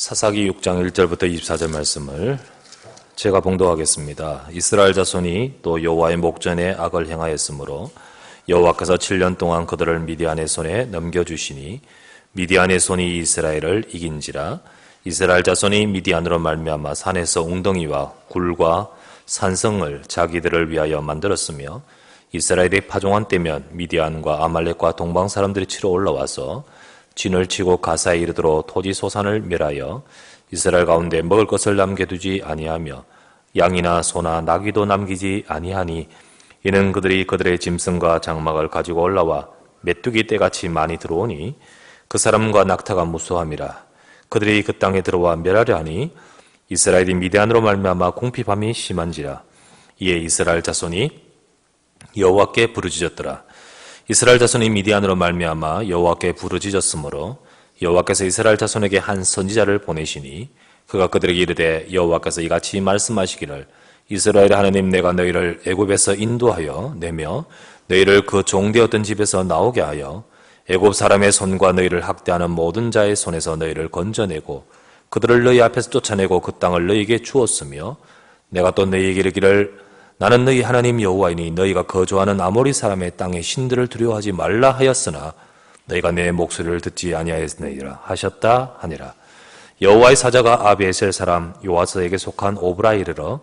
사사기 6장 1절부터 24절 말씀을 제가 봉독하겠습니다. 이스라엘 자손이 또 여호와의 목전에 악을 행하였으므로 여호와께서 7년 동안 그들을 미디안의 손에 넘겨주시니 미디안의 손이 이스라엘을 이긴지라. 이스라엘 자손이 미디안으로 말미암아 산에서 웅덩이와 굴과 산성을 자기들을 위하여 만들었으며 이스라엘이 파종한 때면 미디안과 아말렉과 동방 사람들이 치러 올라와서 진을 치고 가사에 이르도록 토지 소산을 멸하여 이스라엘 가운데 먹을 것을 남겨두지 아니하며 양이나 소나 나귀도 남기지 아니하니 이는 그들이 그들의 짐승과 장막을 가지고 올라와 메뚜기 떼같이 많이 들어오니 그 사람과 낙타가 무수함이라. 그들이 그 땅에 들어와 멸하려 하니 이스라엘이 미디안으로 말미암아 궁핍함이 심한지라. 이에 이스라엘 자손이 여호와께 부르짖었더라. 이스라엘 자손이 미디안으로 말미암아 여호와께 부르짖었으므로 여호와께서 이스라엘 자손에게 한 선지자를 보내시니 그가 그들에게 이르되 여호와께서 이같이 말씀하시기를 이스라엘 하나님 내가 너희를 애굽에서 인도하여 내며 너희를 그 종되었던 집에서 나오게 하여 애굽 사람의 손과 너희를 학대하는 모든 자의 손에서 너희를 건져내고 그들을 너희 앞에서 쫓아내고 그 땅을 너희에게 주었으며 내가 또 너희에게 이르기를 나는 너희 하나님 여호와이니 너희가 거주하는 아모리 사람의 땅의 신들을 두려워하지 말라 하였으나 너희가 내 목소리를 듣지 아니하였느니라 하셨다 하니라. 여호와의 사자가 아비에셀 사람 요아스에게 속한 오브라에 이르러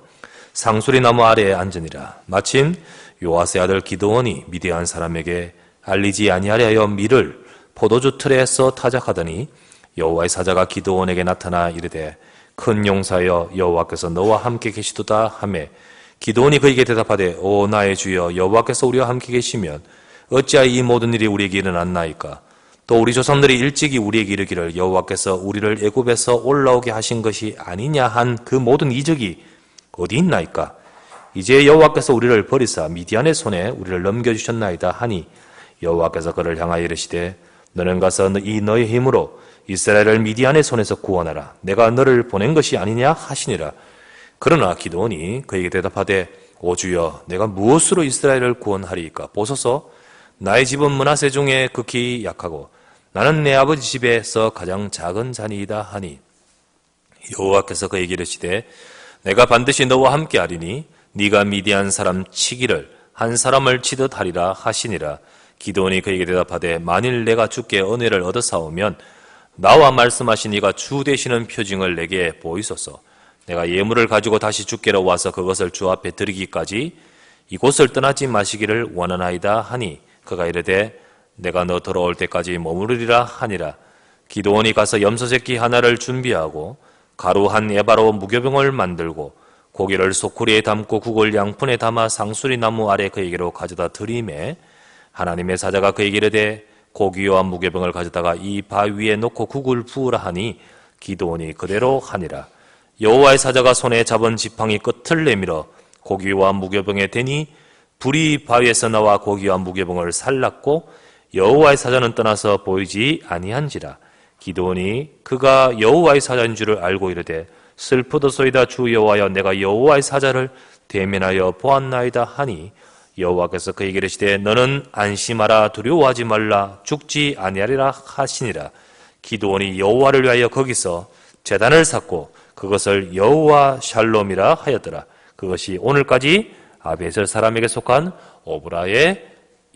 상수리 나무 아래에 앉으니라. 마침 요아스의 아들 기드온이 미디안 사람에게 알리지 아니하려 하여 밀을 포도주 틀에서 타작하더니 여호와의 사자가 기드온에게 나타나 이르되 큰 용사여 여호와께서 너와 함께 계시도다 하매 기드온이 그에게 대답하되 오 나의 주여 여호와께서 우리와 함께 계시면 어찌하여 이 모든 일이 우리에게 일어났나이까. 또 우리 조상들이 일찍이 우리에게 이르기를 여호와께서 우리를 애굽에서 올라오게 하신 것이 아니냐 한 그 모든 이적이 어디 있나이까. 이제 여호와께서 우리를 버리사 미디안의 손에 우리를 넘겨주셨나이다 하니 여호와께서 그를 향하여 이르시되 너는 가서 이 너의 힘으로 이스라엘을 미디안의 손에서 구원하라. 내가 너를 보낸 것이 아니냐 하시니라. 그러나 기드온이 그에게 대답하되 오 주여 내가 무엇으로 이스라엘을 구원하리이까. 보소서 나의 집은 므낫세 중에 극히 약하고 나는 내 아버지 집에서 가장 작은 자니이다 하니 여호와께서 그에게 이르시되 내가 반드시 너와 함께 하리니 네가 미디안 사람 치기를 한 사람을 치듯 하리라 하시니라. 기드온이 그에게 대답하되 만일 내가 주께 은혜를 얻어사오면 나와 말씀하신 이가 주 되시는 표징을 내게 보이소서. 내가 예물을 가지고 다시 주께로 와서 그것을 주 앞에 드리기까지 이곳을 떠나지 마시기를 원하나이다 하니 그가 이르되 내가 너 돌아올 때까지 머무르리라 하니라. 기드온이 가서 염소새끼 하나를 준비하고 가루 한 에바로 무교병을 만들고 고기를 소쿠리에 담고 국을 양푼에 담아 상수리 나무 아래 그에게로 가져다 드리매 하나님의 사자가 그에게 이르되 고기와 무교병을 가져다가 이 바 위에 놓고 국을 부으라 하니 기드온이 그대로 하니라. 여호와의 사자가 손에 잡은 지팡이 끝을 내밀어 고기와 무교병에 대니 불이 바위에서 나와 고기와 무교병을 살랐고 여호와의 사자는 떠나서 보이지 아니한지라. 기드온이 그가 여호와의 사자인 줄을 알고 이르되 슬프도소이다 주 여호와여 내가 여호와의 사자를 대면하여 보았나이다 하니 여호와께서 그에게 이르시되 너는 안심하라 두려워하지 말라 죽지 아니하리라 하시니라. 기드온이 여호와를 위하여 거기서 제단을 쌓고 그것을 여호와 샬롬이라 하였더라. 그것이 오늘까지 아비에셀 사람에게 속한 오브라에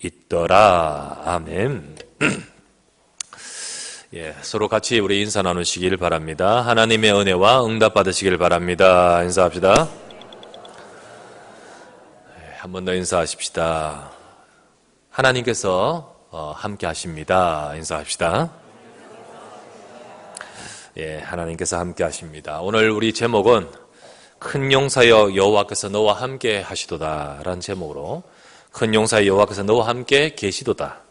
있더라. 아멘. 예, 서로 같이 우리 인사 나누시길 바랍니다. 하나님의 은혜와 응답 받으시길 바랍니다. 인사합시다. 한 번 더 인사하십시다. 하나님께서 함께 하십니다. 인사합시다. 예, 하나님께서 함께 하십니다. 오늘 우리 제목은 큰 용사여 여호와께서 너와 함께 하시도다 라는 제목으로 큰 용사여 여호와께서 너와 함께 계시도다.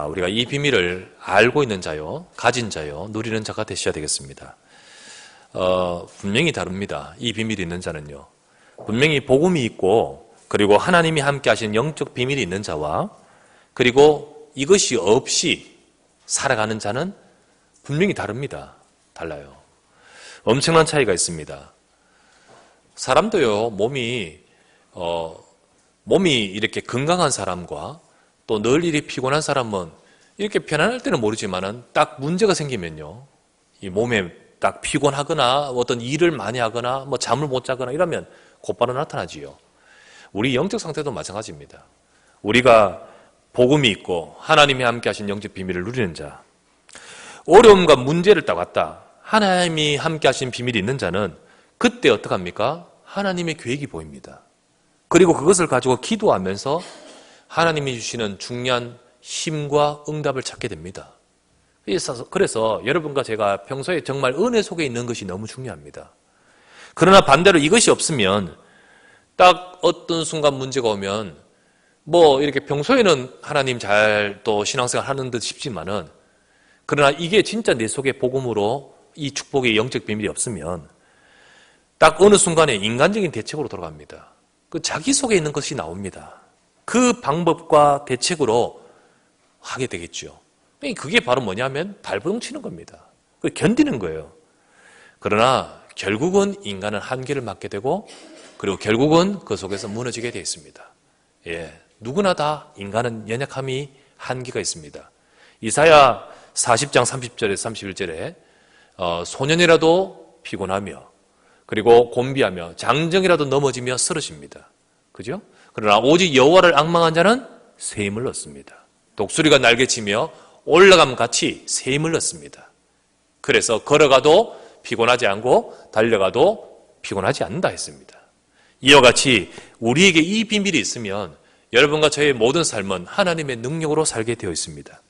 우리가 이 비밀을 알고 있는 자요, 가진 자요, 누리는 자가 되셔야 되겠습니다. 분명히 다릅니다. 이 비밀이 있는 자는요. 분명히 복음이 있고 그리고 하나님이 함께 하신 영적 비밀이 있는 자와 그리고 이것이 없이 살아가는 자는 분명히 다릅니다. 달라요. 엄청난 차이가 있습니다. 사람도요, 몸이 이렇게 건강한 사람과 또 늘 일이 피곤한 사람은 이렇게 편안할 때는 모르지만은 딱 문제가 생기면요, 이 몸에 딱 피곤하거나 어떤 일을 많이 하거나 뭐 잠을 못 자거나 이러면 곧바로 나타나지요. 우리 영적 상태도 마찬가지입니다. 우리가 복음이 있고 하나님이 함께 하신 영적 비밀을 누리는 자, 어려움과 문제를 딱 왔다, 하나님이 함께 하신 비밀이 있는 자는 그때 어떡합니까? 하나님의 계획이 보입니다. 그리고 그것을 가지고 기도하면서 하나님이 주시는 중요한 힘과 응답을 찾게 됩니다. 그래서 여러분과 제가 평소에 정말 은혜 속에 있는 것이 너무 중요합니다. 그러나 반대로 이것이 없으면 딱 어떤 순간 문제가 오면 뭐 이렇게 평소에는 하나님 잘 또 신앙생활 하는 듯 싶지만은, 그러나 이게 진짜 내 속에 복음으로 이 축복의 영적 비밀이 없으면 딱 어느 순간에 인간적인 대책으로 돌아갑니다. 그 자기 속에 있는 것이 나옵니다. 그 방법과 대책으로 하게 되겠죠. 그게 바로 뭐냐면 발버둥 치는 겁니다. 견디는 거예요. 그러나 결국은 인간은 한계를 맞게 되고, 그리고 결국은 그 속에서 무너지게 되어 있습니다. 누구나 다 인간은 연약함이 한계가 있습니다. 이사야 40장 30절에서 31절에 소년이라도 피곤하며 그리고 곤비하며 장정이라도 넘어지며 쓰러집니다. 그죠? 그러나 오직 여호와를 앙망한 자는 새 힘을 얻습니다. 독수리가 날개치며 올라감 같이 새 힘을 얻습니다. 그래서 걸어가도 피곤하지 않고 달려가도 피곤하지 않는다 했습니다. 이와 같이 우리에게 이 비밀이 있으면 여러분과 저의 모든 삶은 하나님의 능력으로 살게 되어 있습니다.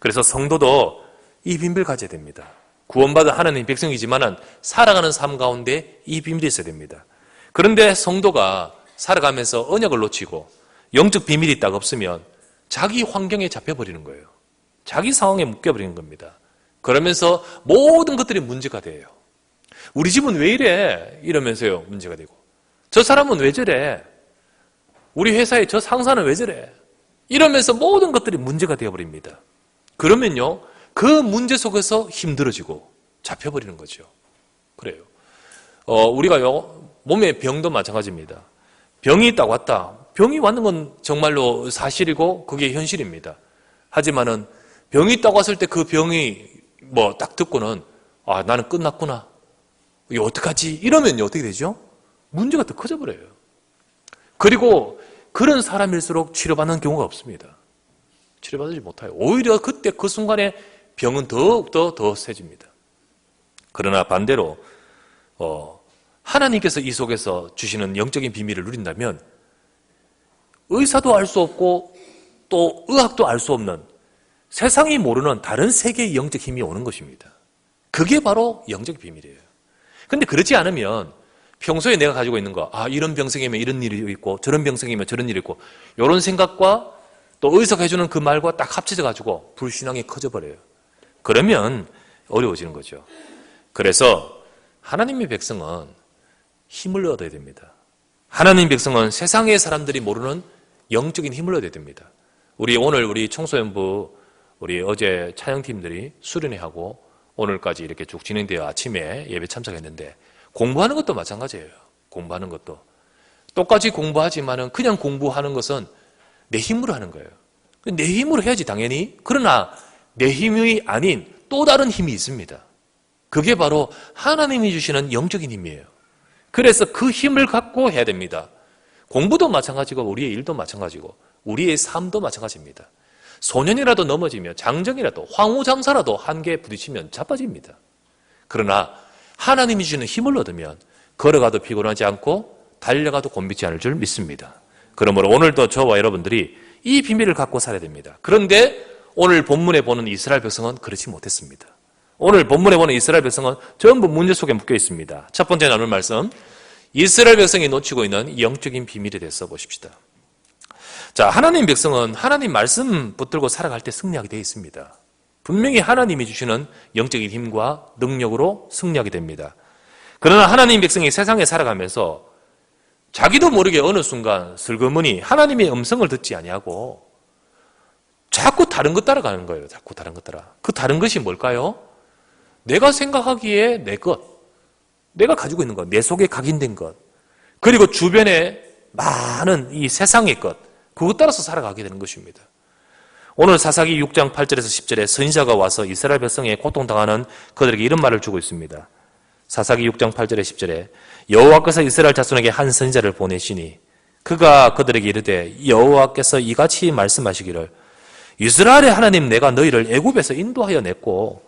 그래서 성도도 이 비밀을 가져야 됩니다. 구원받은 하나님의 백성이지만 살아가는 삶 가운데 이 비밀이 있어야 됩니다. 그런데 성도가 살아가면서 언약을 놓치고 영적 비밀이 딱 없으면 자기 환경에 잡혀버리는 거예요. 자기 상황에 묶여버리는 겁니다. 그러면서 모든 것들이 문제가 돼요. 우리 집은 왜 이래? 이러면서요, 문제가 되고. 저 사람은 왜 저래? 우리 회사의 저 상사는 왜 저래? 이러면서 모든 것들이 문제가 되어버립니다. 그러면요, 그 문제 속에서 힘들어지고 잡혀버리는 거죠. 그래요. 우리가요, 몸의 병도 마찬가지입니다. 병이 딱 왔다. 병이 왔는 건 정말로 사실이고 그게 현실입니다. 하지만은 병이 딱 왔을 때 그 병이 뭐 딱 듣고는 나는 끝났구나. 이거 어떡하지? 이러면요, 어떻게 되죠? 문제가 더 커져버려요. 그리고 그런 사람일수록 치료받는 경우가 없습니다. 치료받지 못해요. 오히려 그때 그 순간에 병은 더욱더 더 세집니다. 그러나 반대로 하나님께서 이 속에서 주시는 영적인 비밀을 누린다면 의사도 알 수 없고 또 의학도 알 수 없는 세상이 모르는 다른 세계의 영적 힘이 오는 것입니다. 그게 바로 영적 비밀이에요. 근데 그렇지 않으면 평소에 내가 가지고 있는 거, 이런 병성이면 이런 일이 있고 저런 병성이면 저런 일이 있고 이런 생각과 또 의사가 해주는 그 말과 딱 합쳐져 가지고 불신앙이 커져버려요. 그러면 어려워지는 거죠. 그래서 하나님의 백성은 힘을 얻어야 됩니다. 하나님의 백성은 세상의 사람들이 모르는 영적인 힘을 얻어야 됩니다. 오늘 우리 청소년부 우리 어제 찬양팀들이 수련회하고 오늘까지 이렇게 쭉 진행되어 아침에 예배 참석했는데, 공부하는 것도 마찬가지예요. 공부하는 것도 똑같이 공부하지만은 그냥 공부하는 것은 내 힘으로 하는 거예요. 내 힘으로 해야지 당연히. 그러나 내 힘이 아닌 또 다른 힘이 있습니다. 그게 바로 하나님이 주시는 영적인 힘이에요. 그래서 그 힘을 갖고 해야 됩니다. 공부도 마찬가지고 우리의 일도 마찬가지고 우리의 삶도 마찬가지입니다. 소년이라도 넘어지며 장정이라도 황후장사라도 한계에 부딪히면 자빠집니다. 그러나 하나님이 주시는 힘을 얻으면 걸어가도 피곤하지 않고 달려가도 곤비지 않을 줄 믿습니다. 그러므로 오늘도 저와 여러분들이 이 비밀을 갖고 살아야 됩니다. 그런데 오늘 본문에 보는 이스라엘 백성은 그렇지 못했습니다. 오늘 본문에 보는 이스라엘 백성은 전부 문제 속에 묶여 있습니다. 첫 번째 나눌 말씀, 이스라엘 백성이 놓치고 있는 영적인 비밀에 대해서 보십시다. 자, 하나님 백성은 하나님 말씀 붙들고 살아갈 때 승리하게 되어 있습니다. 분명히 하나님이 주시는 영적인 힘과 능력으로 승리하게 됩니다. 그러나 하나님 백성이 세상에 살아가면서 자기도 모르게 어느 순간 슬그머니 하나님의 음성을 듣지 아니하고 자꾸 다른 것 따라가는 거예요. 자꾸 다른 것 따라. 그 다른 것이 뭘까요? 내가 생각하기에 내 것, 내가 가지고 있는 것, 내 속에 각인된 것, 그리고 주변에 많은 이 세상의 것, 그것 따라서 살아가게 되는 것입니다. 오늘 사사기 6장 8절에서 10절에 선지자가 와서 이스라엘 백성에 고통당하는 그들에게 이런 말을 주고 있습니다. 사사기 6장 8절에 10절에 여호와께서 이스라엘 자손에게 한 선지자를 보내시니 그가 그들에게 이르되 여호와께서 이같이 말씀하시기를 이스라엘의 하나님 내가 너희를 애굽에서 인도하여 냈고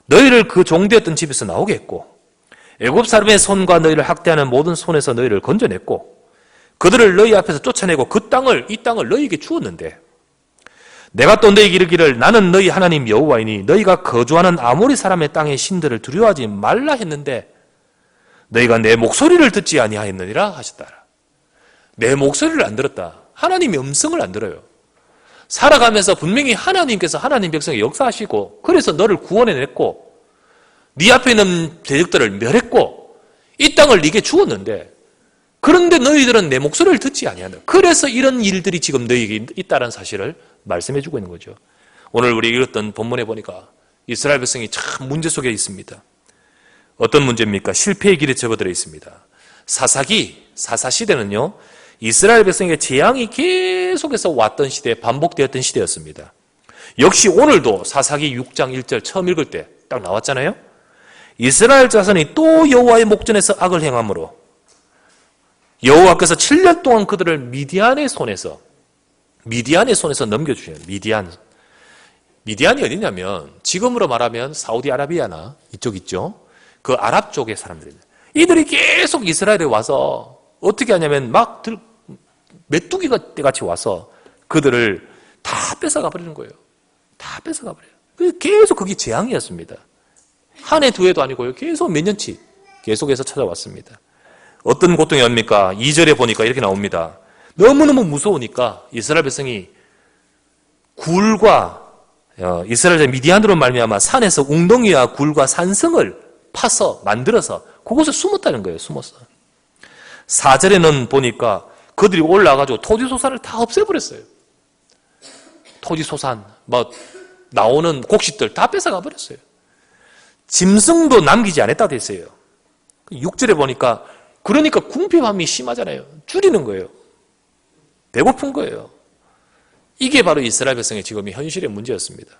너희를 그 종되었던 집에서 나오게 했고 애굽 사람의 손과 너희를 학대하는 모든 손에서 너희를 건져냈고 그들을 너희 앞에서 쫓아내고 이 땅을 너희에게 주었는데 내가 또 너희에게 이르기를 나는 너희 하나님 여호와이니 너희가 거주하는 아모리 사람의 땅의 신들을 두려워하지 말라 했는데 너희가 내 목소리를 듣지 아니하였느니라 하셨다. 내 목소리를 안 들었다. 하나님의 음성을 안 들어요. 살아가면서 분명히 하나님께서 하나님 백성에 역사하시고 그래서 너를 구원해냈고 네 앞에 있는 대적들을 멸했고 이 땅을 네게 주었는데 그런데 너희들은 내 목소리를 듣지 아니한다. 그래서 이런 일들이 지금 너희에게 있다는 사실을 말씀해주고 있는 거죠. 오늘 우리 읽었던 본문에 보니까 이스라엘 백성이 참 문제 속에 있습니다. 어떤 문제입니까? 실패의 길에 접어들어 있습니다. 사사시대는요 이스라엘 백성에게 재앙이 계속해서 왔던 시대, 반복되었던 시대였습니다. 역시 오늘도 사사기 6장 1절 처음 읽을 때 딱 나왔잖아요. 이스라엘 자손이 또 여호와의 목전에서 악을 행함으로 여호와께서 7년 동안 그들을 미디안의 손에서 넘겨주셔요. 미디안이 어디냐면 지금으로 말하면 사우디아라비아나 이쪽 있죠. 그 아랍 쪽의 사람들입니다. 이들이 계속 이스라엘에 와서 어떻게 하냐면 메뚜기 같이 와서 그들을 다 뺏어가 버리는 거예요. 다 뺏어가 버려요. 계속 그게 재앙이었습니다. 한 해, 두 해도 아니고요. 계속 몇 년치 계속해서 찾아왔습니다. 어떤 고통이 옵니까? 2절에 보니까 이렇게 나옵니다. 너무너무 무서우니까 이스라엘 백성이 굴과 이스라엘 미디안으로 말미암아 산에서 웅덩이와 굴과 산성을 파서 만들어서 그곳에 숨었다는 거예요. 숨었어. 4절에는 보니까 그들이 올라가지고 토지소산을 다 없애버렸어요. 토지소산, 나오는 곡식들 다 뺏어가 버렸어요. 짐승도 남기지 않았다 됐어요. 6절에 보니까 그러니까 궁핍함이 심하잖아요. 줄이는 거예요. 배고픈 거예요. 이게 바로 이스라엘 백성의 지금 현실의 문제였습니다.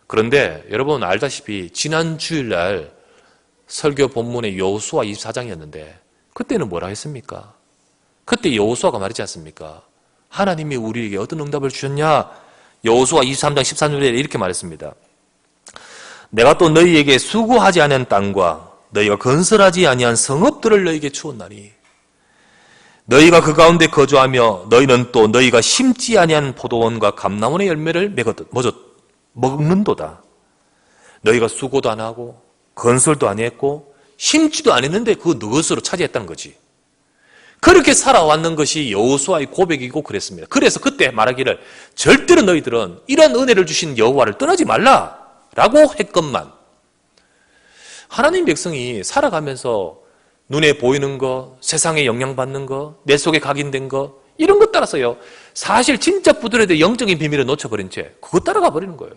그런데 여러분 알다시피 지난 주일날 설교 본문의 여호수아 24장이었는데 그때는 뭐라 했습니까? 그때 여호수아가 말하지 않습니까? 하나님이 우리에게 어떤 응답을 주셨냐? 여호수아 23장 13절에 이렇게 말했습니다. 내가 또 너희에게 수고하지 않은 땅과 너희가 건설하지 아니한 성읍들을 너희에게 주었나니 너희가 그 가운데 거주하며 너희는 또 너희가 심지 아니한 포도원과 감람원의 열매를 먹는도다. 너희가 수고도 안 하고 건설도 안 했고 심지도 안 했는데 그 너것으로 차지했다는 거지. 그렇게 살아왔는 것이 여호수아의 고백이고 그랬습니다. 그래서 그때 말하기를 절대로 너희들은 이런 은혜를 주신 여호와를 떠나지 말라라고 했건만 하나님 백성이 살아가면서 눈에 보이는 거, 세상에 영향받는 거, 내 속에 각인된 거 이런 것 따라서요. 사실 진짜 부들에도 영적인 비밀을 놓쳐버린 채 그거 따라가 버리는 거예요.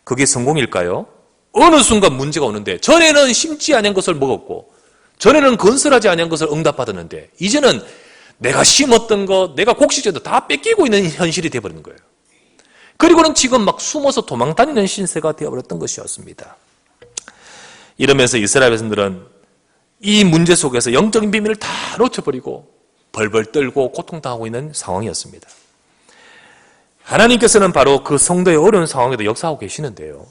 그게 성공일까요? 어느 순간 문제가 오는데 전에는 심지 않은 것을 먹었고 전에는 건설하지 않은 것을 응답받았는데 이제는 내가 심었던 것, 내가 곡식제도 다 뺏기고 있는 현실이 되어버리는 거예요. 그리고는 지금 막 숨어서 도망다니는 신세가 되어버렸던 것이었습니다. 이러면서 이스라엘 백성들은 이 문제 속에서 영적인 비밀을 다 놓쳐버리고 벌벌 떨고 고통당하고 있는 상황이었습니다. 하나님께서는 바로 그 성도의 어려운 상황에도 역사하고 계시는데요.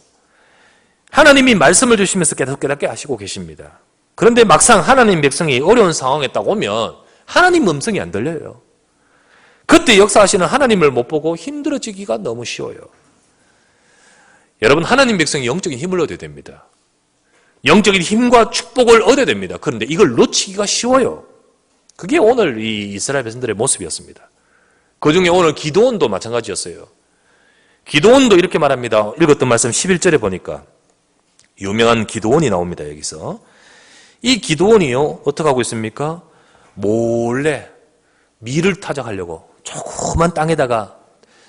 하나님이 말씀을 주시면서 깨닫게 하시고 계십니다. 그런데 막상 하나님 백성이 어려운 상황에 딱 오면 하나님 음성이 안 들려요. 그때 역사하시는 하나님을 못 보고 힘들어지기가 너무 쉬워요. 여러분 하나님 백성이 영적인 힘을 얻어야 됩니다. 영적인 힘과 축복을 얻어야 됩니다. 그런데 이걸 놓치기가 쉬워요. 그게 오늘 이 이스라엘 백성들의 모습이었습니다. 그중에 오늘 기드온도 마찬가지였어요. 기드온도 이렇게 말합니다. 읽었던 말씀 11절에 보니까 유명한 기드온이 나옵니다. 여기서 이 기드온이요 어떻게 하고 있습니까? 몰래 밀을 타작하려고 조그만 땅에다가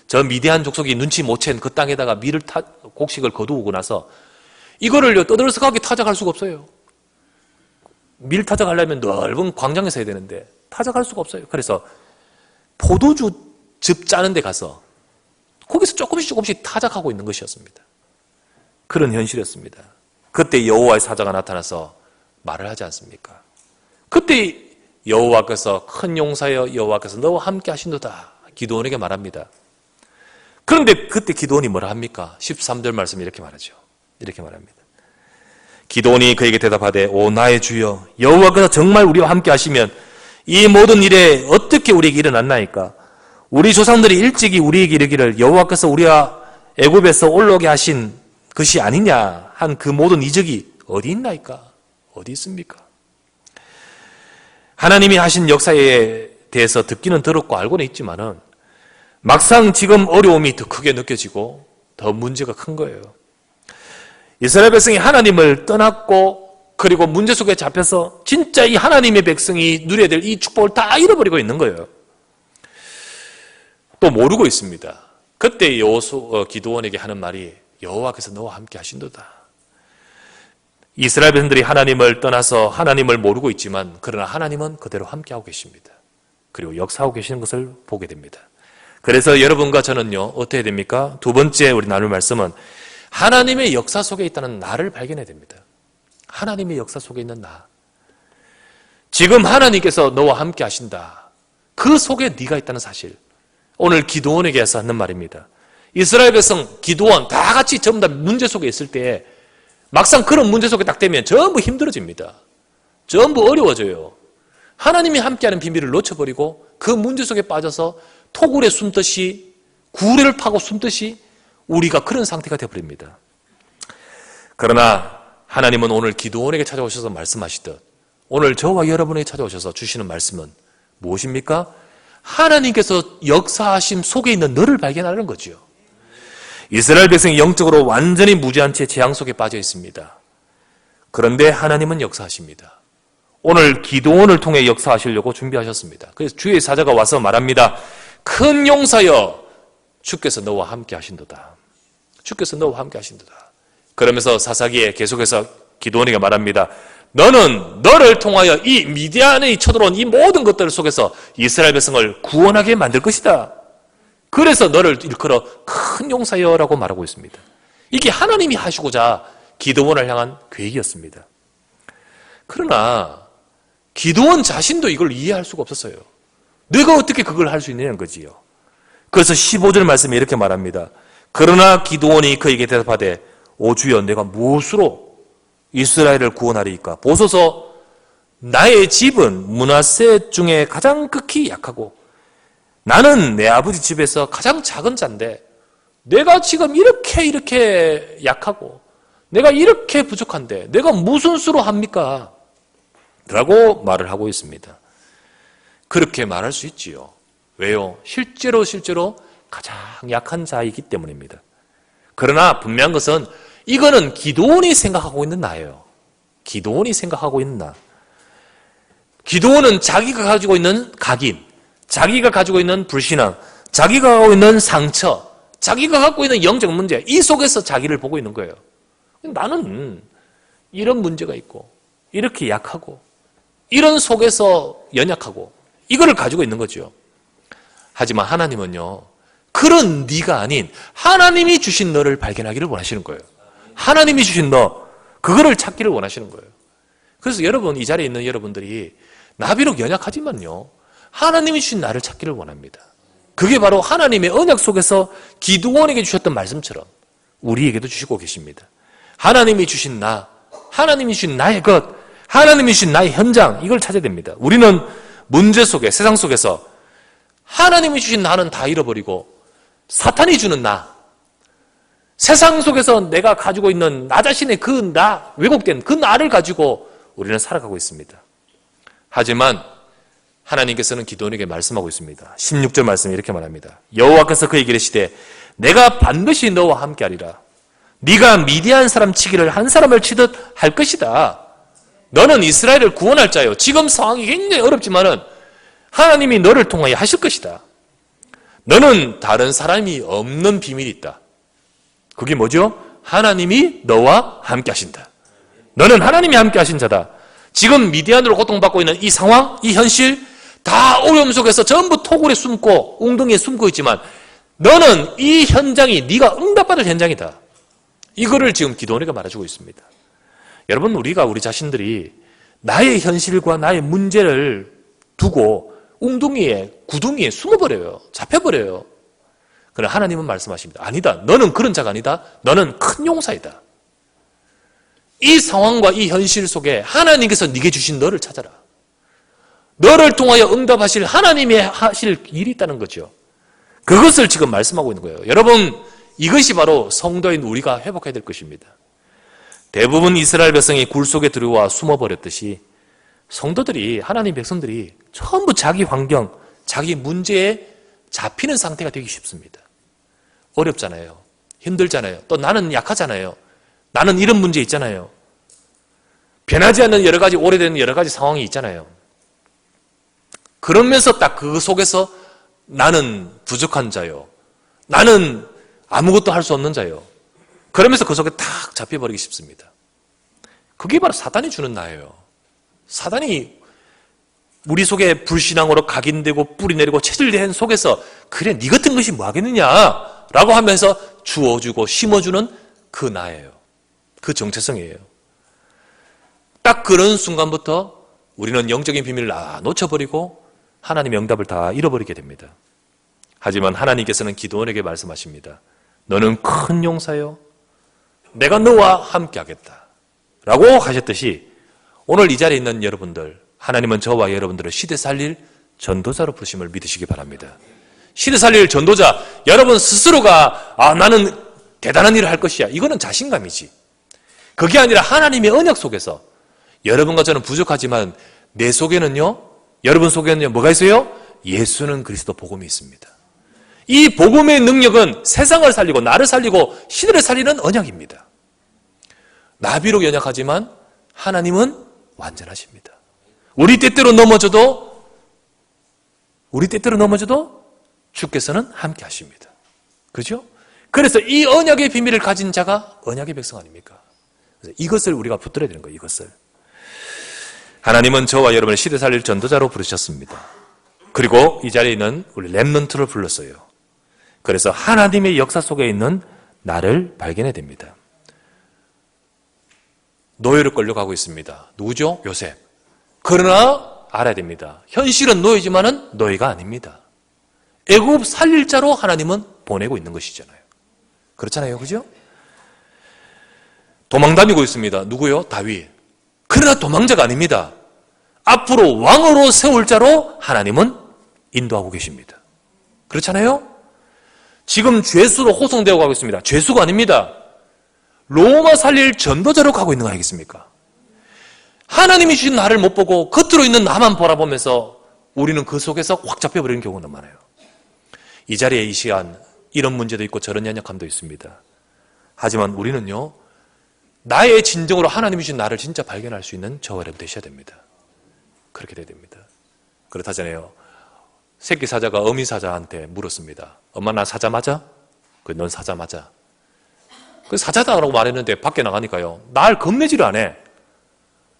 저 미디안 족속이 눈치 못 챈 그 땅에다가 곡식을 거두고 나서 이거를요 떠들썩하게 타작할 수가 없어요. 밀 타작하려면 넓은 광장에서 해야 되는데 타작할 수가 없어요. 그래서 포도주 즙 짜는 데 가서 거기서 조금씩 타작하고 있는 것이었습니다. 그런 현실이었습니다. 그때 여호와의 사자가 나타나서 말을 하지 않습니까? 그때 여호와께서 큰 용사여 여호와께서 너와 함께 하신도다 기드온에게 말합니다. 그런데 그때 기드온이 뭐라 합니까? 13절 말씀이 이렇게 말하죠. 이렇게 말합니다. 기드온이 그에게 대답하되 오 나의 주여 여호와께서 정말 우리와 함께 하시면 이 모든 일에 어떻게 우리에게 일어났나이까? 우리 조상들이 일찍이 우리에게 이르기를 여호와께서 우리와 애굽에서 올라오게 하신 것이 아니냐 한 그 모든 이적이 어디 있나이까? 어디 있습니까? 하나님이 하신 역사에 대해서 듣기는 들었고 알고는 있지만은 막상 지금 어려움이 더 크게 느껴지고 더 문제가 큰 거예요. 이스라엘 백성이 하나님을 떠났고 그리고 문제 속에 잡혀서 진짜 이 하나님의 백성이 누려야 될 이 축복을 다 잃어버리고 있는 거예요. 또 모르고 있습니다. 그때 기드온에게 하는 말이 여호와께서 너와 함께 하신도다. 이스라엘 백성들이 하나님을 떠나서 하나님을 모르고 있지만 그러나 하나님은 그대로 함께하고 계십니다. 그리고 역사하고 계시는 것을 보게 됩니다. 그래서 여러분과 저는요 어떻게 됩니까? 두 번째 우리 나눌 말씀은 하나님의 역사 속에 있다는 나를 발견해야 됩니다. 하나님의 역사 속에 있는 나. 지금 하나님께서 너와 함께 하신다. 그 속에 네가 있다는 사실. 오늘 기드온에게서 하는 말입니다. 이스라엘 백성, 기드온 다 같이 전부 다 문제 속에 있을 때 막상 그런 문제 속에 딱 되면 전부 힘들어집니다. 전부 어려워져요. 하나님이 함께하는 비밀을 놓쳐버리고 그 문제 속에 빠져서 토굴에 숨듯이 구레를 파고 숨듯이 우리가 그런 상태가 되어버립니다. 그러나 하나님은 오늘 기드온에게 찾아오셔서 말씀하시듯 오늘 저와 여러분에게 찾아오셔서 주시는 말씀은 무엇입니까? 하나님께서 역사하심 속에 있는 너를 발견하는 거죠. 이스라엘 백성이 영적으로 완전히 무지한 채 재앙 속에 빠져 있습니다. 그런데 하나님은 역사하십니다. 오늘 기드온을 통해 역사하시려고 준비하셨습니다. 그래서 주의 사자가 와서 말합니다. 큰 용사여 주께서 너와 함께 하신도다. 주께서 너와 함께 하신도다. 그러면서 사사기에 계속해서 기드온에게 말합니다. 너는 너를 통하여 이 미디안에 쳐들어온 이 모든 것들 속에서 이스라엘 백성을 구원하게 만들 것이다. 그래서 너를 일컬어 큰 용사여라고 말하고 있습니다. 이게 하나님이 하시고자 기드온을 향한 계획이었습니다. 그러나 기드온 자신도 이걸 이해할 수가 없었어요. 내가 어떻게 그걸 할 수 있느냐는 거지요. 그래서 15절 말씀에 이렇게 말합니다. 그러나 기드온이 그에게 대답하되 오 주여 내가 무엇으로 이스라엘을 구원하리이까? 보소서 나의 집은 므낫세 중에 가장 극히 약하고 나는 내 아버지 집에서 가장 작은 자인데 내가 지금 이렇게 약하고 내가 이렇게 부족한데 내가 무슨 수로 합니까? 라고 말을 하고 있습니다. 그렇게 말할 수 있지요. 왜요? 실제로 가장 약한 자이기 때문입니다. 그러나 분명한 것은 이거는 기드온이 생각하고 있는 나예요. 기드온이 생각하고 있는 나. 기드온은 자기가 가지고 있는 각인, 자기가 가지고 있는 불신앙, 자기가 갖고 있는 상처, 자기가 갖고 있는 영적 문제, 이 속에서 자기를 보고 있는 거예요. 나는 이런 문제가 있고 이렇게 약하고 이런 속에서 연약하고 이거를 가지고 있는 거죠. 하지만 하나님은요. 그런 네가 아닌 하나님이 주신 너를 발견하기를 원하시는 거예요. 하나님이 주신 너, 그거를 찾기를 원하시는 거예요. 그래서 여러분, 이 자리에 있는 여러분들이 나 비록 연약하지만요. 하나님이 주신 나를 찾기를 원합니다. 그게 바로 하나님의 언약 속에서 기드온에게 주셨던 말씀처럼 우리에게도 주시고 계십니다. 하나님이 주신 나, 하나님이 주신 나의 것, 하나님이 주신 나의 현장, 이걸 찾아야 됩니다. 우리는 문제 속에, 세상 속에서 하나님이 주신 나는 다 잃어버리고 사탄이 주는 나, 세상 속에서 내가 가지고 있는 나 자신의 그 나, 왜곡된 그 나를 가지고 우리는 살아가고 있습니다. 하지만 하나님께서는 기드온에게 말씀하고 있습니다. 16절 말씀에 이렇게 말합니다. 여호와께서 그에게 이르시되 내가 반드시 너와 함께하리라. 네가 미디안 사람 치기를 한 사람을 치듯 할 것이다. 너는 이스라엘을 구원할 자요. 지금 상황이 굉장히 어렵지만은 하나님이 너를 통하여 하실 것이다. 너는 다른 사람이 없는 비밀이 있다. 그게 뭐죠? 하나님이 너와 함께 하신다. 너는 하나님이 함께 하신 자다. 지금 미디안으로 고통받고 있는 이 상황, 이 현실 다 어려움 속에서 전부 토굴에 숨고 웅덩이에 숨고 있지만 너는 이 현장이 네가 응답받을 현장이다. 이거를 지금 기도원이가 말해주고 있습니다. 여러분, 우리가 우리 자신들이 나의 현실과 나의 문제를 두고 웅둥이에 구둥이에 숨어버려요. 잡혀버려요. 그러나 하나님은 말씀하십니다. 아니다. 너는 그런 자가 아니다. 너는 큰 용사이다. 이 상황과 이 현실 속에 하나님께서 네게 주신 너를 찾아라. 너를 통하여 응답하실 하나님의 하실 일이 있다는 거죠. 그것을 지금 말씀하고 있는 거예요. 여러분, 이것이 바로 성도인 우리가 회복해야 될 것입니다. 대부분 이스라엘 백성이 굴 속에 들어와 숨어버렸듯이 성도들이, 하나님 백성들이 전부 자기 환경, 자기 문제에 잡히는 상태가 되기 쉽습니다. 어렵잖아요. 힘들잖아요. 또 나는 약하잖아요. 나는 이런 문제 있잖아요. 변하지 않는 여러 가지 오래된 여러 가지 상황이 있잖아요. 그러면서 딱 그 속에서 나는 부족한 자요. 나는 아무것도 할 수 없는 자요. 그러면서 그 속에 탁 잡혀버리기 쉽습니다. 그게 바로 사단이 주는 나예요. 사단이 우리 속에 불신앙으로 각인되고 뿌리내리고 체질된 속에서 그래 네 같은 것이 뭐 하겠느냐라고 하면서 주어주고 심어주는 그 나예요. 그 정체성이에요. 딱 그런 순간부터 우리는 영적인 비밀을 놓쳐버리고 하나님의 응답을 다 잃어버리게 됩니다. 하지만 하나님께서는 기드온에게 말씀하십니다. 너는 큰 용사요. 내가 너와 함께 하겠다. 라고 하셨듯이 오늘 이 자리에 있는 여러분들, 하나님은 저와 여러분들을 시대 살릴 전도자로 부르심을 믿으시기 바랍니다. 시대 살릴 전도자, 여러분 스스로가 나는 대단한 일을 할 것이야. 이거는 자신감이지. 그게 아니라 하나님의 언약 속에서 여러분과 저는 부족하지만 내 속에는요, 여러분 속에는요, 뭐가 있어요? 예수는 그리스도 복음이 있습니다. 이 복음의 능력은 세상을 살리고 나를 살리고 시대를 살리는 언약입니다. 나 비록 연약하지만 하나님은 완전하십니다. 우리 때때로 넘어져도 주께서는 함께 하십니다. 그렇죠? 그래서 이 언약의 비밀을 가진 자가 언약의 백성 아닙니까? 그래서 이것을 우리가 붙들어야 되는 거예요. 이것을. 하나님은 저와 여러분을 시대 살릴 전도자로 부르셨습니다. 그리고 이 자리에 있는 우리 렘넌트를 불렀어요. 그래서 하나님의 역사 속에 있는 나를 발견해야 됩니다. 노예로 끌려가고 있습니다. 누구죠? 요셉. 그러나 알아야 됩니다. 현실은 노예지만은 노예가 아닙니다. 애굽 살릴 자로 하나님은 보내고 있는 것이잖아요. 그렇잖아요. 그죠? 도망다니고 있습니다. 누구요? 다윗. 그러나 도망자가 아닙니다. 앞으로 왕으로 세울 자로 하나님은 인도하고 계십니다. 그렇잖아요? 지금 죄수로 호송되어 가고 있습니다. 죄수가 아닙니다. 로마 살릴 전도자로 가고 있는 거 아니겠습니까? 하나님이 주신 나를 못 보고 겉으로 있는 나만 바라보면서 우리는 그 속에서 확 잡혀버리는 경우는 많아요. 이 자리에 이 시간 이런 문제도 있고 저런 연약함도 있습니다. 하지만 우리는요, 나의 진정으로 하나님이 주신 나를 진짜 발견할 수 있는 저와 여러분 되셔야 됩니다. 그렇게 돼야 됩니다. 그렇다잖아요. 새끼 사자가 어미 사자한테 물었습니다. 엄마 나 사자 맞아? 넌 사자 맞아. 그 사자다라고 말했는데 밖에 나가니까요, 날 겁내지를 안 해.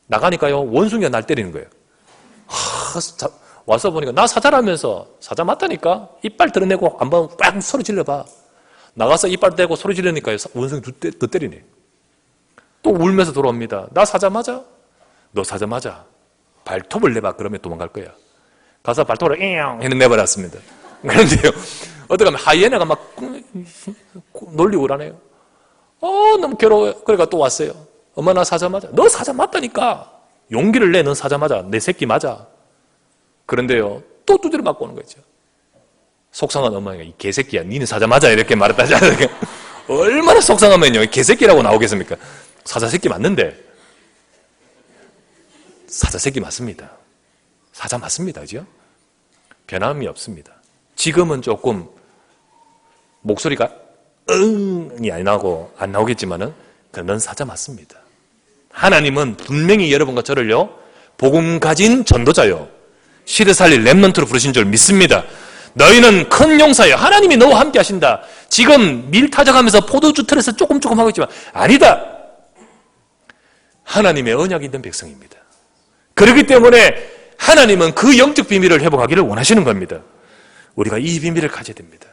나가니까요, 원숭이가 날 때리는 거예요. 와서 보니까 나 사자라면서 사자 맞다니까? 이빨 드러내고 한번 꽉 소리 질러봐. 나가서 이빨 떼고 소리 지르니까요, 원숭이 더 때리네. 또 울면서 돌아옵니다. 나 사자 맞아? 너 사자 맞아. 발톱을 내봐. 그러면 도망갈 거야. 가서 발톱을 잉 해는 내버렸습니다. 그런데요, 어떻게 하면 하이에나가 막 놀리고 그러네요. 너무 괴로워요. 그러니까 또 왔어요. 엄마 나 사자 맞아. 너 사자 맞다니까. 용기를 내. 넌 사자 맞아. 내 새끼 맞아. 그런데요, 또 두드려 맞고 오는 거죠. 속상한 엄마가 이 개새끼야. 니는 사자 맞아. 이렇게 말했다지 않습니까? 얼마나 속상하면요, 이 개새끼라고 나오겠습니까? 사자 새끼 맞는데. 사자 새끼 맞습니다. 사자 맞습니다. 그죠? 변함이 없습니다. 지금은 조금 목소리가 응이 안 나오겠지만은 넌 사자 맞습니다. 하나님은 분명히 여러분과 저를요, 복음 가진 전도자요, 시대 살릴 렘넌트로 부르신 줄 믿습니다. 너희는 큰 용사요. 하나님이 너와 함께 하신다. 지금 밀 타작하면서 포도주 틀에서 조금 하고 있지만 아니다. 하나님의 언약이 있는 백성입니다. 그렇기 때문에 하나님은 그 영적 비밀을 회복하기를 원하시는 겁니다. 우리가 이 비밀을 가져야 됩니다.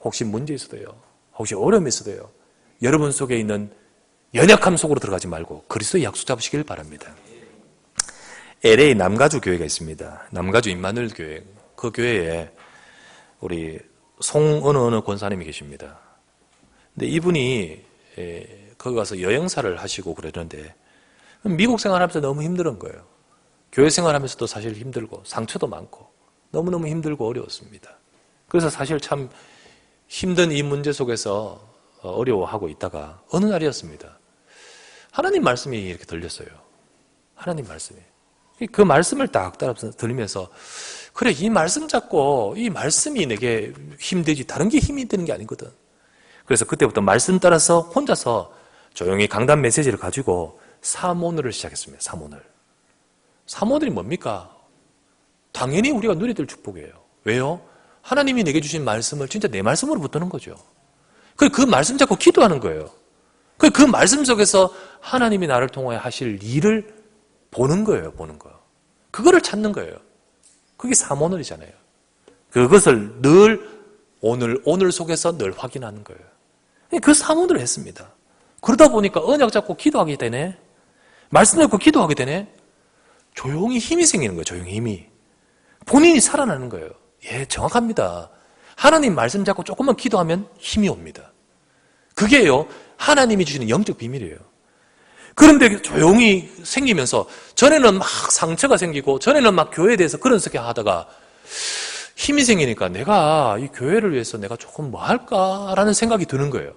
혹시 문제 있어도요, 혹시 어려움이 있어도요, 여러분 속에 있는 연약함 속으로 들어가지 말고 그리스도의 약속 잡으시길 바랍니다. LA 남가주 교회가 있습니다. 남가주 임마누엘 교회. 그 교회에 우리 어느 권사님이 계십니다. 근데 이분이 거기 가서 여행사를 하시고 그러는데 미국 생활하면서 너무 힘든 거예요. 교회 생활하면서도 사실 힘들고 상처도 많고 너무너무 힘들고 어려웠습니다. 그래서 사실 참 힘든 이 문제 속에서 어려워하고 있다가 어느 날이었습니다. 하나님 말씀이 이렇게 들렸어요. 하나님 말씀이. 그 말씀을 딱 따라서 들리면서 그래, 이 말씀 잡고 이 말씀이 내게 힘되지 다른 게 힘이 되는 게 아니거든. 그래서 그때부터 말씀 따라서 혼자서 조용히 강단 메시지를 가지고 사모늘을 시작했습니다. 사모늘이 뭡니까? 당연히 우리가 누려야 될 축복이에요. 왜요? 하나님이 내게 주신 말씀을 진짜 내 말씀으로 붙드는 거죠. 그 말씀 잡고 기도하는 거예요. 그 말씀 속에서 하나님이 나를 통하여 하실 일을 보는 거예요. 보는 거. 그거를 찾는 거예요. 그게 사모늘이잖아요. 그것을 늘 오늘 속에서 늘 확인하는 거예요. 그 사모늘을 했습니다. 그러다 보니까 언약 잡고 기도하게 되네. 말씀 잡고 기도하게 되네. 조용히 힘이 생기는 거예요. 조용히 힘이. 본인이 살아나는 거예요. 예, 정확합니다. 하나님 말씀 잡고 조금만 기도하면 힘이 옵니다. 그게요, 하나님이 주시는 영적 비밀이에요. 그런데 조용히 생기면서 전에는 막 상처가 생기고 전에는 막 교회에 대해서 그런 생각이 하다가 힘이 생기니까 내가 이 교회를 위해서 내가 조금 뭐 할까라는 생각이 드는 거예요.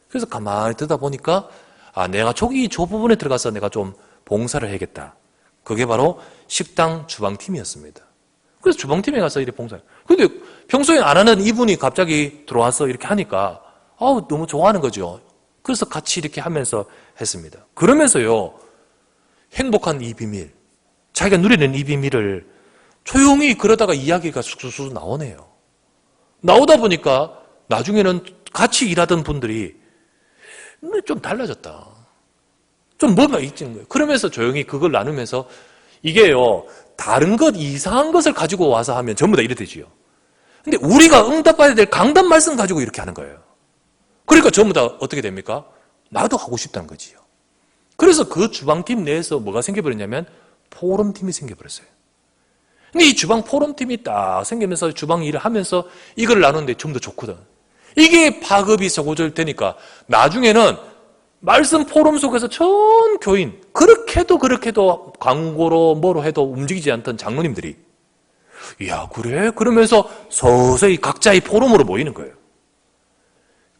그래서 가만히 듣다 보니까 내가 저 부분에 들어가서 내가 좀 봉사를 해야겠다. 그게 바로 식당 주방팀이었습니다. 그래서 주방팀에 가서 이렇게 봉사해요. 근데 평소에 안 하는 이분이 갑자기 들어와서 이렇게 하니까 너무 좋아하는 거죠. 그래서 같이 이렇게 하면서 했습니다. 그러면서요, 행복한 이 비밀, 자기가 누리는 이 비밀을 조용히 그러다가 이야기가 쑥쑥 나오네요. 나오다 보니까 나중에는 같이 일하던 분들이 좀 달라졌다. 좀 뭔가 있는 거예요. 그러면서 조용히 그걸 나누면서 이게요, 다른 것, 이상한 것을 가지고 와서 하면 전부 다 이래 되지요. 근데 우리가 응답받아야 될 강단 말씀 가지고 이렇게 하는 거예요. 그러니까 전부 다 어떻게 됩니까? 나도 하고 싶다는 거지요. 그래서 그 주방팀 내에서 뭐가 생겨버렸냐면 포럼팀이 생겨버렸어요. 근데 이 주방 포럼팀이 딱 생기면서 주방 일을 하면서 이걸 나누는데 좀 더 좋거든. 이게 파급이 서고절 되니까 나중에는 말씀 포럼 속에서 전 교인, 그렇게도 광고로 뭐로 해도 움직이지 않던 장로님들이 야, 그래? 그러면서 서서히 각자의 포럼으로 모이는 거예요.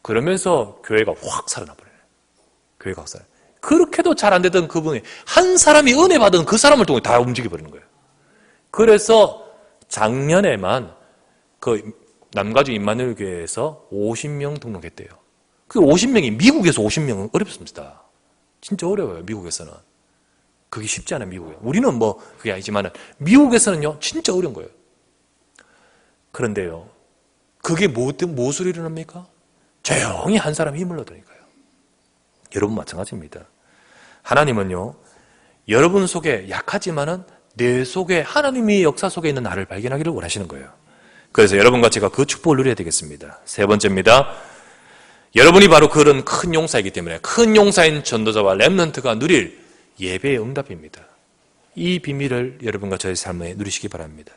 그러면서 교회가 확 살아나버려요. 교회가 확 살아나요. 그렇게도 잘 안 되던 그분이 한 사람이 은혜 받은 그 사람을 통해 다 움직여버리는 거예요. 그래서 작년에만 그 남가주 임마누엘 교회에서 50명 등록했대요. 그 50명이 미국에서 50명은 어렵습니다. 진짜 어려워요. 미국에서는. 그게 쉽지 않아요. 미국에. 우리는 뭐 그게 아니지만 미국에서는요 진짜 어려운 거예요. 그런데요, 그게 무엇으로 일어납니까? 조용히 한 사람 힘을 얻으니까요. 여러분 마찬가지입니다. 하나님은요, 여러분 속에 약하지만은 내 속에 하나님의 역사 속에 있는 나를 발견하기를 원하시는 거예요. 그래서 여러분과 제가 그 축복을 누려야 되겠습니다. 세 번째입니다. 여러분이 바로 그런 큰 용사이기 때문에 큰 용사인 전도자와 렘넌트가 누릴 예배의 응답입니다. 이 비밀을 여러분과 저의 삶에 누리시기 바랍니다.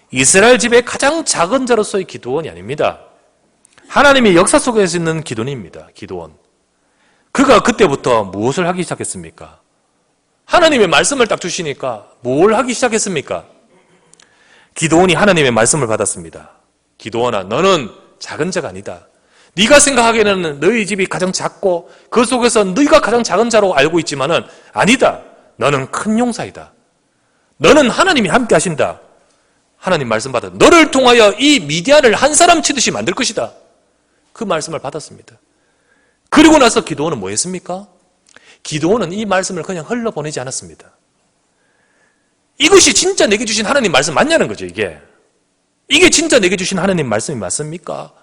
이스라엘 집의 가장 작은 자로서의 기도원이 아닙니다. 하나님의 역사 속에서 있는 기도원입니다. 기도원. 그가 그때부터 무엇을 하기 시작했습니까? 하나님의 말씀을 딱 주시니까 뭘 하기 시작했습니까? 기도원이 하나님의 말씀을 받았습니다. 기도원아, 너는 작은 자가 아니다. 네가 생각하기에는 너희 집이 가장 작고 그 속에서 네가 가장 작은 자로 알고 있지만은 아니다. 너는 큰 용사이다. 너는 하나님이 함께 하신다. 하나님 말씀 받아 너를 통하여 이 미디안을 한 사람 치듯이 만들 것이다. 그 말씀을 받았습니다. 그리고 나서 기도원은 뭐 했습니까? 기도원은 이 말씀을 그냥 흘러보내지 않았습니다. 이것이 진짜 내게 주신 하나님 말씀 맞냐는 거죠. 이게 진짜 내게 주신 하나님 말씀이 맞습니까?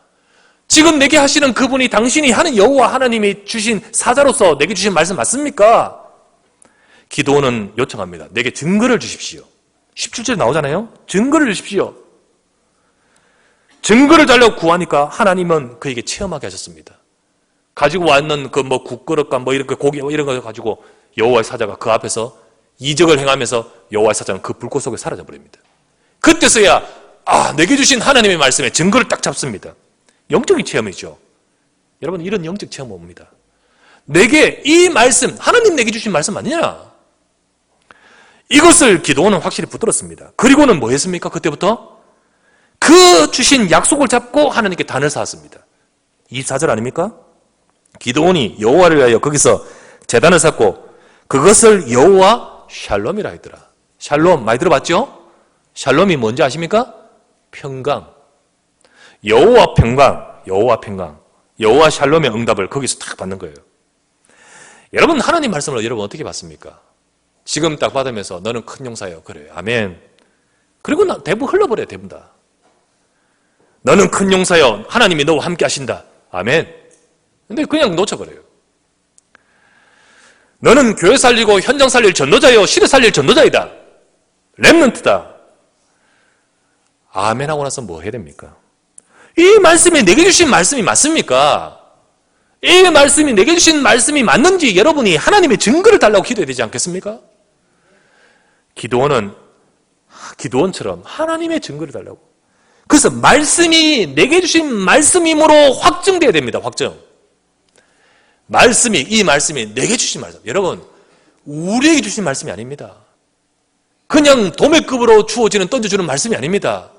지금 내게 하시는 그분이 당신이 하는 여호와 하나님이 주신 사자로서 내게 주신 말씀 맞습니까? 기도원은 요청합니다. 내게 증거를 주십시오. 17절에 나오잖아요. 증거를 주십시오. 증거를 달라고 구하니까 하나님은 그에게 체험하게 하셨습니다. 가지고 왔는 그 뭐 국그릇과 뭐 이렇게 고기 이런 거 가지고 여호와의 사자가 그 앞에서 이적을 행하면서 여호와의 사자는 그 불꽃 속에 사라져 버립니다. 그때서야 내게 주신 하나님의 말씀에 증거를 딱 잡습니다. 영적인 체험이죠. 여러분 이런 영적 체험 옵니다. 내게 이 말씀, 하나님 내게 주신 말씀 아니냐? 이것을 기도원은 확실히 붙들었습니다. 그리고는 뭐 했습니까? 그때부터 그 주신 약속을 잡고 하나님께 단을 쌓았습니다. 24절 아닙니까? 기도원이 여호와를 위하여 거기서 제단을 쌓고 그것을 여호와 샬롬이라 했더라. 샬롬 많이 들어봤죠? 샬롬이 뭔지 아십니까? 평강. 여호와 평강, 여호와 평강, 여호와 샬롬의 응답을 거기서 딱 받는 거예요. 여러분 하나님 말씀을 여러분 어떻게 받습니까? 지금 딱 받으면서 너는 큰 용사예요. 그래요. 아멘. 그리고 대부분 흘러버려요. 대부분 다. 너는 큰 용사요. 하나님이 너와 함께 하신다. 아멘. 근데 그냥 놓쳐버려요. 너는 교회 살리고 현장 살릴 전도자요. 시대 살릴 전도자이다. 렘넌트다. 아멘 하고 나서 뭐 해야 됩니까? 이 말씀이 내게 주신 말씀이 맞습니까? 이 말씀이 내게 주신 말씀이 맞는지 여러분이 하나님의 증거를 달라고 기도해야 되지 않겠습니까? 기도원처럼 하나님의 증거를 달라고. 그래서 말씀이 내게 주신 말씀이므로 확증돼야 됩니다. 확증. 이 말씀이 내게 주신 말씀. 여러분, 우리에게 주신 말씀이 아닙니다. 그냥 도매급으로 주어지는 던져주는 말씀이 아닙니다.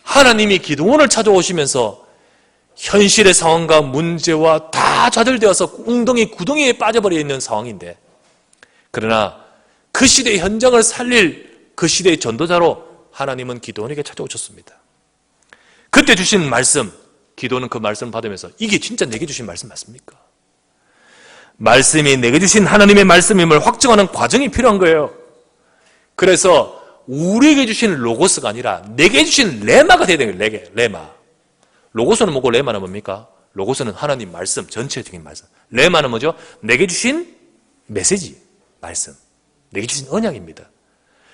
하나님이 기도원을 찾아오시면서 현실의 상황과 문제와 다 좌절되어서 웅덩이 구덩이에 빠져버려 있는 상황인데, 그러나 그 시대의 현장을 살릴 그 시대의 전도자로 하나님은 기도원에게 찾아오셨습니다. 그때 주신 말씀, 기도는 그 말씀을 받으면서 이게 진짜 내게 주신 말씀 맞습니까? 말씀이 내게 주신 하나님의 말씀임을 확증하는 과정이 필요한 거예요. 그래서 우리에게 주신 로고스가 아니라 내게 주신 레마가 돼야 되는 거예요. 레마. 로고스는 뭐고 레마는 뭡니까? 로고스는 하나님 말씀, 전체적인 말씀. 레마는 뭐죠? 내게 주신 메시지, 말씀. 내게 주신 언약입니다.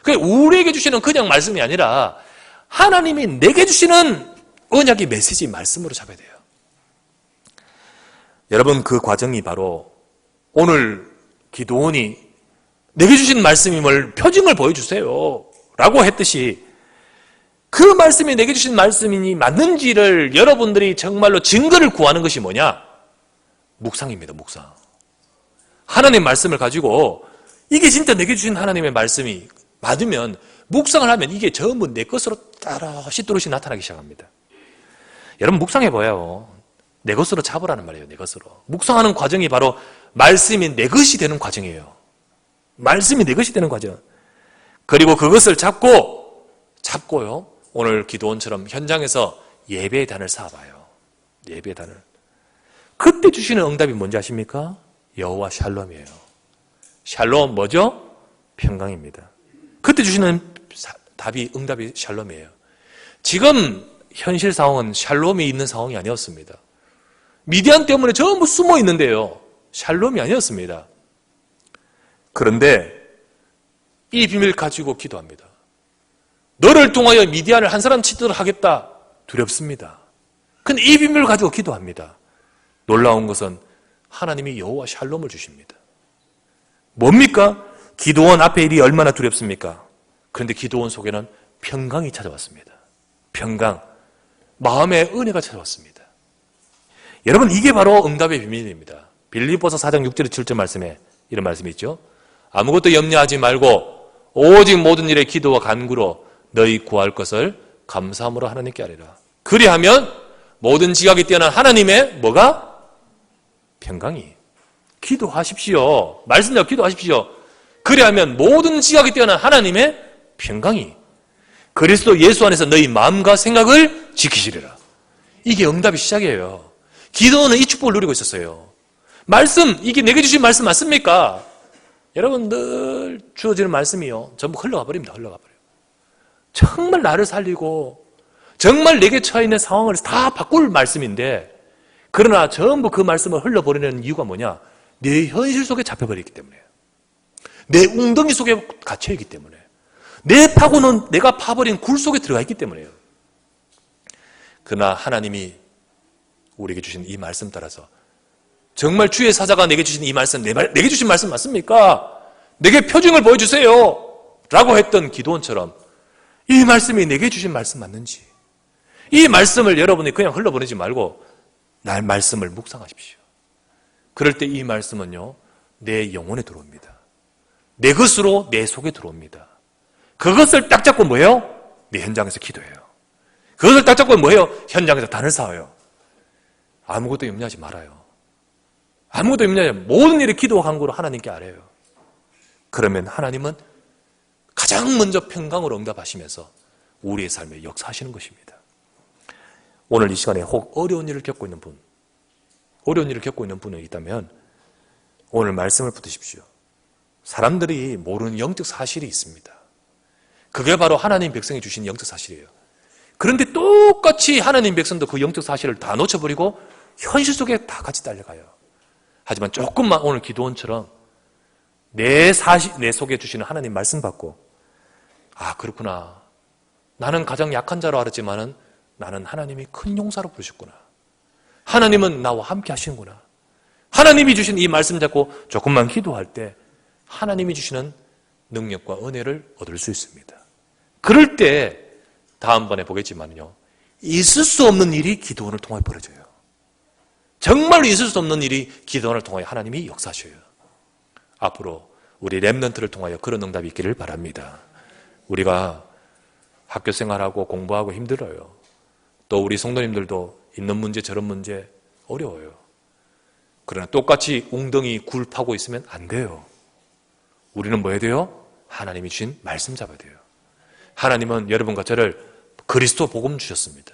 그러니까 우리에게 주시는 그냥 말씀이 아니라 하나님이 내게 주시는 언약의 메시지, 말씀으로 잡아야 돼요. 여러분 그 과정이 바로 오늘 기도원이 내게 주신 말씀임을 표징을 보여주세요 라고 했듯이 그 말씀이 내게 주신 말씀이니 맞는지를 여러분들이 정말로 증거를 구하는 것이 뭐냐? 묵상입니다. 묵상. 하나님의 말씀을 가지고 이게 진짜 내게 주신 하나님의 말씀이 맞으면 묵상을 하면 이게 전부 내 것으로 따라시 또렷이 나타나기 시작합니다. 여러분 묵상해봐요. 내 것으로 잡으라는 말이에요. 내 것으로. 묵상하는 과정이 바로 말씀이 내 것이 되는 과정이에요. 말씀이 내 것이 되는 과정. 그리고 그것을 잡고요. 오늘 기도원처럼 현장에서 예배의 단을 쌓아봐요. 예배의 단을. 그때 주시는 응답이 뭔지 아십니까? 여호와 샬롬이에요. 샬롬 뭐죠? 평강입니다. 그때 주시는 응답이 샬롬이에요. 지금 현실 상황은 샬롬이 있는 상황이 아니었습니다. 미디안 때문에 전부 숨어 있는데요. 샬롬이 아니었습니다. 그런데 이 비밀을 가지고 기도합니다. 너를 통하여 미디안을 한 사람 치도록 하겠다. 두렵습니다. 근데 이 비밀을 가지고 기도합니다. 놀라운 것은 하나님이 여호와 샬롬을 주십니다. 뭡니까? 기도원 앞에 일이 얼마나 두렵습니까? 그런데 기도원 속에는 평강이 찾아왔습니다. 평강. 마음의 은혜가 찾아왔습니다. 여러분 이게 바로 응답의 비밀입니다. 빌립보서 4장 6절 7절 말씀에 이런 말씀이 있죠. 아무것도 염려하지 말고 오직 모든 일에 기도와 간구로 너희 구할 것을 감사함으로 하나님께 아뢰라. 그리하면 모든 지각이 뛰어난 하나님의 뭐가? 평강이. 기도하십시오. 말씀대로 기도하십시오. 그리하면 모든 지각이 뛰어난 하나님의 평강이 그리스도 예수 안에서 너희 마음과 생각을 지키시리라. 이게 응답의 시작이에요. 기도는 이 축복을 누리고 있었어요. 말씀, 이게 내게 주신 말씀 맞습니까? 여러분 늘 주어지는 말씀이요. 전부 흘러가 버립니다. 흘러가 버려요. 정말 나를 살리고 정말 내게 처해있는 상황을 다 바꿀 말씀인데 그러나 전부 그 말씀을 흘러버리는 이유가 뭐냐? 내 현실 속에 잡혀버리기 때문에요. 내 웅덩이 속에 갇혀있기 때문에 내 파고는 내가 파버린 굴 속에 들어가 있기 때문에요. 그러나 하나님이 우리에게 주신 이 말씀 따라서 정말 주의 사자가 내게 주신 이 말씀, 내게 주신 말씀 맞습니까? 내게 표징을 보여주세요 라고 했던 기도원처럼 이 말씀이 내게 주신 말씀 맞는지, 이 말씀을 여러분이 그냥 흘러보내지 말고 날 말씀을 묵상하십시오. 그럴 때 이 말씀은요, 내 영혼에 들어옵니다. 내 것으로 내 속에 들어옵니다. 그것을 딱 잡고 뭐예요? 내 현장에서 기도해요. 그것을 딱 잡고 뭐예요? 현장에서 단을 쌓아요. 아무것도 염려하지 말아요. 아무것도 염려하지 말아요. 모든 일이 기도와 간구로 하나님께 아뢰요. 그러면 하나님은 가장 먼저 평강으로 응답하시면서 우리의 삶에 역사하시는 것입니다. 오늘 이 시간에 혹 어려운 일을 겪고 있는 분, 어려운 일을 겪고 있는 분이 있다면 오늘 말씀을 붙드십시오. 사람들이 모르는 영적 사실이 있습니다. 그게 바로 하나님 백성이 주신 영적 사실이에요. 그런데 똑같이 하나님 백성도 그 영적 사실을 다 놓쳐버리고 현실 속에 다 같이 딸려가요. 하지만 조금만 오늘 기도원처럼 내 속에 주시는 하나님 말씀 받고, 아 그렇구나, 나는 가장 약한 자로 알았지만은 나는 하나님이 큰 용사로 부르셨구나, 하나님은 나와 함께 하시는구나, 하나님이 주신 이 말씀 잡고 조금만 기도할 때 하나님이 주시는 능력과 은혜를 얻을 수 있습니다. 그럴 때 다음번에 보겠지만요, 있을 수 없는 일이 기도원을 통해 벌어져요. 정말로 있을 수 없는 일이 기도원을 통하여 하나님이 역사하셔요. 앞으로 우리 렘넌트를 통하여 그런 응답이 있기를 바랍니다. 우리가 학교 생활하고 공부하고 힘들어요. 또 우리 성도님들도 있는 문제 저런 문제 어려워요. 그러나 똑같이 웅덩이 굴 파고 있으면 안 돼요. 우리는 뭐 해야 돼요? 하나님이 주신 말씀 잡아야 돼요. 하나님은 여러분과 저를 그리스도 복음 주셨습니다.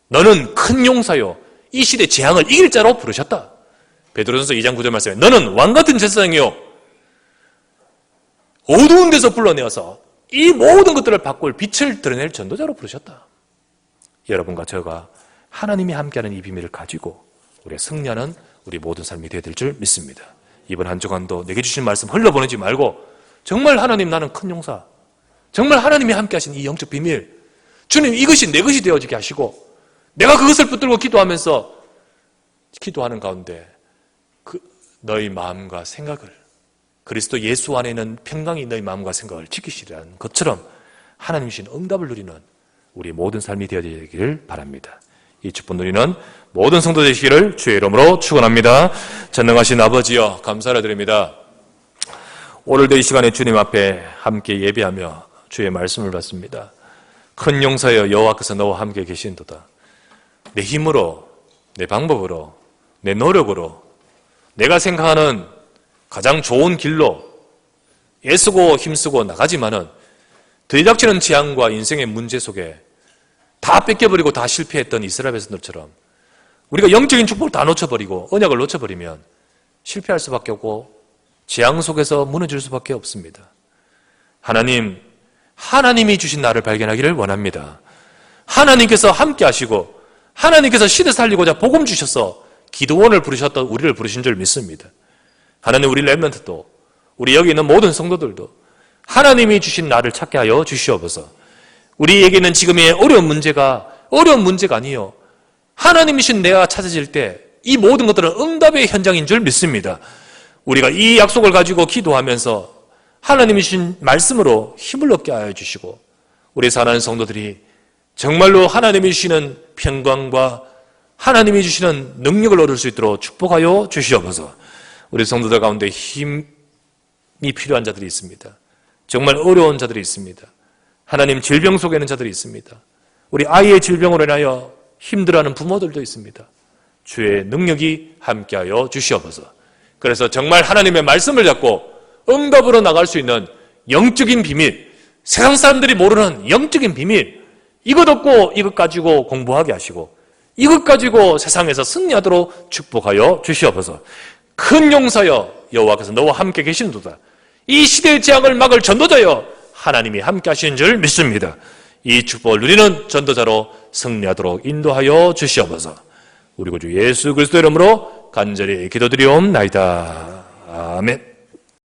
너는 큰 용사요, 이 시대 재앙을 이길 자로 부르셨다. 베드로전서 2장 9절 말씀에 너는 왕같은 제사장이요, 어두운 데서 불러내어서 이 모든 것들을 바꿀 빛을 드러낼 전도자로 부르셨다. 여러분과 저가 하나님이 함께하는 이 비밀을 가지고 우리의 승리하는 우리 모든 삶이 되어야 될 줄 믿습니다. 이번 한 주간도 내게 주신 말씀 흘려보내지 말고 정말 하나님 나는 큰 용사, 정말 하나님이 함께하신 이 영적 비밀, 주님 이것이 내 것이 되어지게 하시고 내가 그것을 붙들고 기도하면서 기도하는 가운데 너희 마음과 생각을, 그리스도 예수 안에 있는 평강이 너희 마음과 생각을 지키시라는 것처럼 하나님이 주신 응답을 누리는 우리 모든 삶이 되어지기를 바랍니다. 이 축복 누리는 모든 성도 되시기를 주의 이름으로 축원합니다. 전능하신 아버지여 감사를 드립니다. 오늘도 이 시간에 주님 앞에 함께 예배하며 주의 말씀을 받습니다. 큰 용사여 여호와께서 너와 함께 계신도다. 내 힘으로, 내 방법으로, 내 노력으로, 내가 생각하는 가장 좋은 길로 애쓰고 힘쓰고 나가지만은 들이닥치는 재앙과 인생의 문제 속에 다 뺏겨버리고 다 실패했던 이스라엘 백성들처럼 우리가 영적인 축복을 다 놓쳐버리고 언약을 놓쳐버리면 실패할 수밖에 없고 재앙 속에서 무너질 수밖에 없습니다. 하나님이 주신 나를 발견하기를 원합니다. 하나님께서 함께 하시고 하나님께서 시대 살리고자 복음 주셔서 기도원을 부르셨던 우리를 부르신 줄 믿습니다. 하나님, 우리 렘넌트도, 우리 여기 있는 모든 성도들도 하나님이 주신 나를 찾게 하여 주시옵소서. 우리에게는 지금의 어려운 문제가 아니요, 하나님이신 내가 찾아질 때 이 모든 것들은 응답의 현장인 줄 믿습니다. 우리가 이 약속을 가지고 기도하면서 하나님이 주신 말씀으로 힘을 얻게 하여 주시고 우리 사랑하는 성도들이 정말로 하나님이 주시는 평강과 하나님이 주시는 능력을 얻을 수 있도록 축복하여 주시옵소서. 우리 성도들 가운데 힘이 필요한 자들이 있습니다. 정말 어려운 자들이 있습니다. 하나님, 질병 속에 있는 자들이 있습니다. 우리 아이의 질병으로 인하여 힘들어하는 부모들도 있습니다. 주의 능력이 함께하여 주시옵소서. 그래서 정말 하나님의 말씀을 잡고 응답으로 나갈 수 있는 영적인 비밀, 세상 사람들이 모르는 영적인 비밀, 이것 얻고 이것 가지고 공부하게 하시고 이것 가지고 세상에서 승리하도록 축복하여 주시옵소서. 큰 용사여 여호와께서 너와 함께 계신도다. 이 시대의 재앙을 막을 전도자여 하나님이 함께 하시는 줄 믿습니다. 이 축복을 누리는 전도자로 승리하도록 인도하여 주시옵소서. 우리 구주 예수 그리스도 이름으로 간절히 기도드리옵나이다. 아멘.